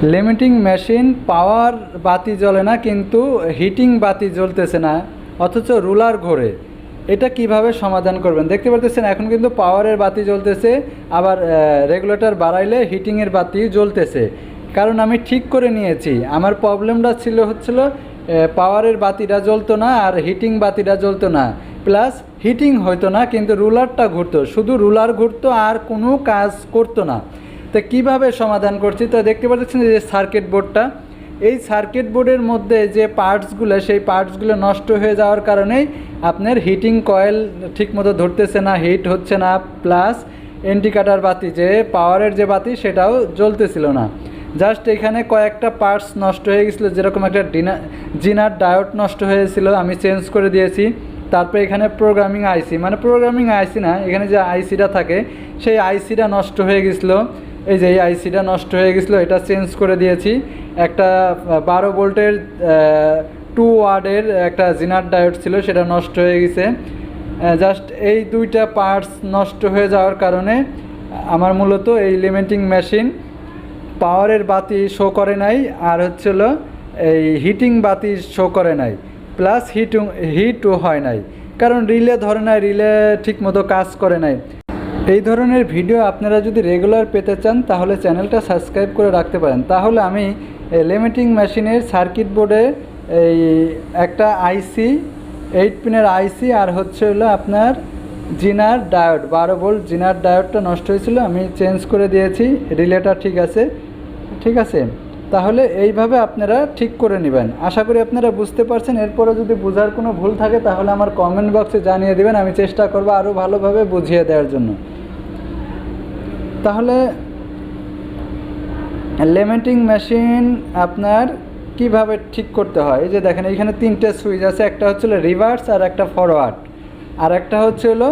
Limiting machine power বাতি জ্বলে না, কিন্তু হিটিং বাতি জ্বলতেছে না, অথচ রুলার ঘোরে। এটা কিভাবে সমাধান করবেন? দেখতে পারতেছেন এখন কিন্তু পাওয়ারের বাতি জ্বলতেছে, আবার রেগুলেটর বাড়াইলে হিটিংয়ের বাতি জ্বলতেছে। কারণ আমি ঠিক করে নিয়েছি, আমার প্রবলেমটা হচ্ছিল পাওয়ারের বাতিটা জ্বলতো না আর হিটিং বাতিটা জ্বলতো না, প্লাস হিটিং হইতো না, কিন্তু রুলারটা ঘুরতো, শুধু রুলার ঘুরতো আর কোনো কাজ করতো না। তো কীভাবে সমাধান করছি? তো দেখতে পাচ্ছেন যে সার্কিট বোর্ডটা, এই সার্কিট বোর্ডের মধ্যে যে পার্টসগুলো, সেই পার্টসগুলো নষ্ট হয়ে যাওয়ার কারণেই আপনার হিটিং কয়েল ঠিকমতো ধরতেছে না, হিট হচ্ছে না, প্লাস ইন্ডিকেটর বাতি যে পাওয়ারের যে বাতি সেটাও জ্বলতেছিল না। জাস্ট এখানে কয়েকটা পার্টস নষ্ট হয়ে গেছিলো, যেরকম একটা জিনার ডায়োড নষ্ট হয়েছিল, আমি চেঞ্জ করে দিয়েছি। তারপরে এখানে প্রোগ্রামিং আইসি, মানে প্রোগ্রামিং আইসি না, এখানে যে আইসিটা থাকে সেই আইসিটা নষ্ট হয়ে গেছিলো। এই যে এই আইসিটা নষ্ট হয়ে গেছিলো, এটা চেঞ্জ করে দিয়েছি। একটা 12 ভোল্টের 2 ওয়াটের একটা জিনার ডায়োড ছিল, সেটা নষ্ট হয়ে গেছে। জাস্ট এই দুইটা পার্টস নষ্ট হয়ে যাওয়ার কারণে আমার মূলত এই লিমিটিং মেশিন পাওয়ারের বাতি শো করে নাই, আর হচ্ছিল এই হিটিং বাতি শো করে নাই, প্লাস হিটও হয় নাই, কারণ রিলে ধরে নাই, রিলে ঠিকমতো কাজ করে নাই। এই ধরনের ভিডিও আপনারা যদি রেগুলার পেতে চান তাহলে চ্যানেলটা সাবস্ক্রাইব করে রাখতে পারেন। তাহলে আমি লিমিটিং মেশিনের সার্কিট বোর্ডে এই একটা আইসি 8 পিনের আইসি আর হলো আপনার জিনার ডায়োড 12 ভোল্ট জিনার ডায়োডটা নষ্ট হয়েছিল, আমি চেঞ্জ করে দিয়েছি, রিলেটা ঠিক আছে। ঠিক আছে, তাহলে এইভাবে আপনারা ঠিক করে নেবেন। আশা করি আপনারা বুঝতে পারছেন। এরপরে যদি বোঝার কোনো ভুল থাকে তাহলে আমার কমেন্ট বক্সে জানিয়ে দেবেন, আমি চেষ্টা করব আরও ভালোভাবে বুঝিয়ে দেওয়ার জন্য। তাহলে লিমিটিং মেশিন আপনার কিভাবে ঠিক করতে হয়, এই যে দেখেন এইখানে 3টে সুইচ আছে, একটা হচ্ছিল রিভার্স আর একটা ফরওয়ার্ড, আর একটা হলো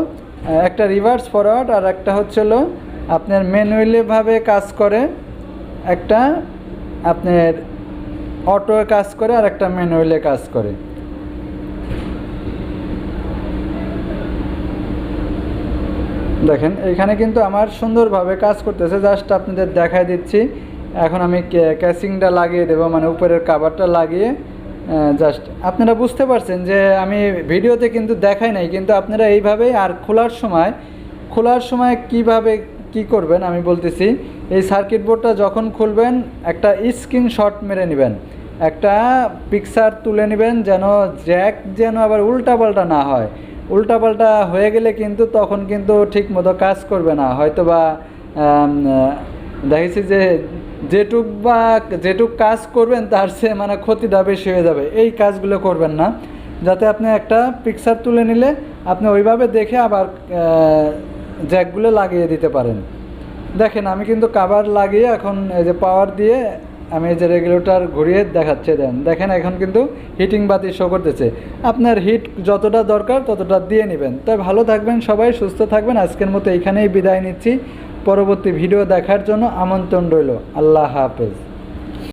একটা রিভার্স ফরওয়ার্ড, আর একটা হলো আপনার ম্যানুয়ালিভাবে কাজ করে, একটা আপনার অটো কাজ করে, আর একটা ম্যানুয়ালে কাজ করে। দেখেন এইখানে কিন্তু আমার সুন্দরভাবে কাজ করতেছে, জাস্ট আপনাদের দেখাই দিচ্ছি। এখন আমি ক্যাসিংটা লাগিয়ে দেবো, মানে উপরের কাভারটা লাগিয়ে জাস্ট আপনারা বুঝতে পারছেন যে আমি ভিডিওতে কিন্তু দেখাই নাই, কিন্তু আপনারা এইভাবেই। আর খোলার সময় কিভাবে কি করবেন আমি বলতেছি। এই সার্কিট বোর্ডটা যখন খুলবেন একটা স্ক্রিনশট মেরে নেবেন, একটা পিকচার তুলে নেবেন, যেন জ্যাক যেন আবার উল্টাপাল্টা না হয়। উল্টাপাল্টা হয়ে গেলে কিন্তু তখন কিন্তু ঠিক মতো কাজ করবে না, হয়তো বা দেখেছি যে যেটুক কাজ করবেন তার চেয়ে মানে ক্ষতিটা বেশি হয়ে যাবে। এই কাজগুলো করবেন না, যাতে আপনি একটা পিকচার তুলে নিলে আপনি ওইভাবে দেখে আবার জ্যাকগুলো লাগিয়ে দিতে পারেন। দেখেন আমি কিন্তু কাভার লাগিয়ে এখন এই যে পাওয়ার দিয়ে আমি এই যে রেগুলেটর ঘুরিয়ে দেখাচ্ছে, দেখেন এখন কিন্তু হিটিং বাতি শো করতেছে। আপনার হিট যতটা দরকার ততটা দিয়ে নেবেন। তাই ভালো থাকবেন সবাই, সুস্থ থাকবেন। আজকের মতো এইখানেই বিদায় নিচ্ছি। পরবর্তী ভিডিও দেখার জন্য আমন্ত্রণ রইল। আল্লাহ হাফেজ।